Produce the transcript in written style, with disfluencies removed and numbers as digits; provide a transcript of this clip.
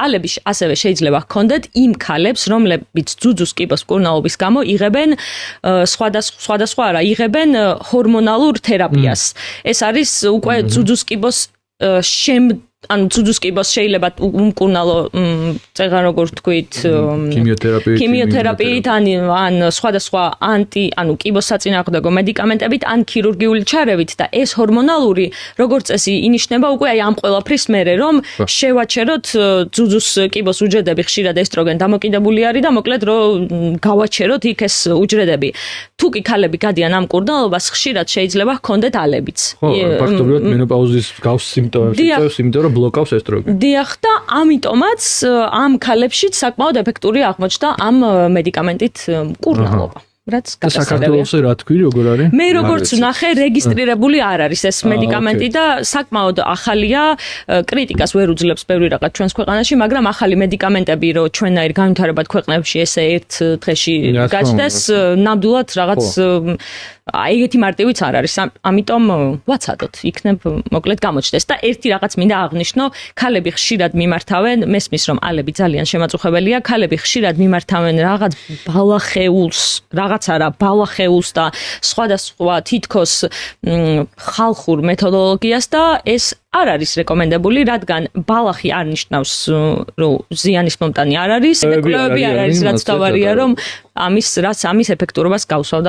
ალები ასევე შეიძლება ჰქონდეთ იმ ქალებს, რომლებიც ძუძუს კიბოს მკურნალობის გამო იღებენ სხვადასხვა არა, იღებენ ჰორმონალურ თერაპიას. ეს არის უკვე ძუძუს კიბოს ანუ ძუძუს კიბოს შეიძლება უმკურნალო წეღან როგორ ვთქვით ქიმიოთერაპიით ან სხვადასხვა ანუ კიბოს საწინააღმდეგო მედიკამენტებით ან ქირურგიული ჩარევით და ეს ჰორმონალური როგორც წესი ინიშნება უკვე აი ამ ყველაფრის მერე რომ შევაჩეროთ ძუძუს კიბოს უჯრედები ხშირად ესტროგენ დამოკიდებული არის და მოკლედ რომ გავაჩეროთ იქ ეს უჯრედები თუ კი ქალები გადიან ამ მკურნალობას ხშირად შეიძლება ჰქონდეთ ალებიც ხო ფაქტობრივად მენოპაუზის გავს სიმპტომებს იწვევს იმიტომ რომ ბლოკავს ესტროგენი. დიახ და ამიტომაც ამ ქალებშიც საკმაოდ ეფექტური აღმოჩნდა ამ მედიკამენტით მკურნალობა. რაც გასაგებია. საქართველოს რა თქვი როგორ არის? მე როგორც ვნახე, რეგისტრირებული არ არის ეს მედიკამენტი და საკმაოდ ახალია, კრიტიკას ვერ უძლებს ბევრი რაღაც ჩვენს ქვეყანაში, მაგრამ ახალი მედიკამენტები რო ჩვენაირ განვითარებად ქვეყნებში ესე ერთ დღეში გაჩნდეს, ნამდვილად რაღაც ეგეთი მარტივიც არ არის. ამიტომ ვაცადოთ, იქნებ მოკლედ გამოჩნდეს და ერთი რაღაც მინდა აღნიშნო, ქალები ხშირად მიმართავენ, მესმის რომ ალები ძალიან შემაწუხებელია, ქალები ხშირად მიმართავენ რაღაც ბალახეულს, ბალახეულს და სხვადასხვა თითქოს ხალხურ მეთოდოლოგიას და ეს არ არის რეკომენდებული, რადგან ბალახი არ ნიშნავს, რომ ზიანის მომტანი არ არის, კვლევები არ არის, რაც თავარია, რომ ამის ეფექტურობას გავსვავდა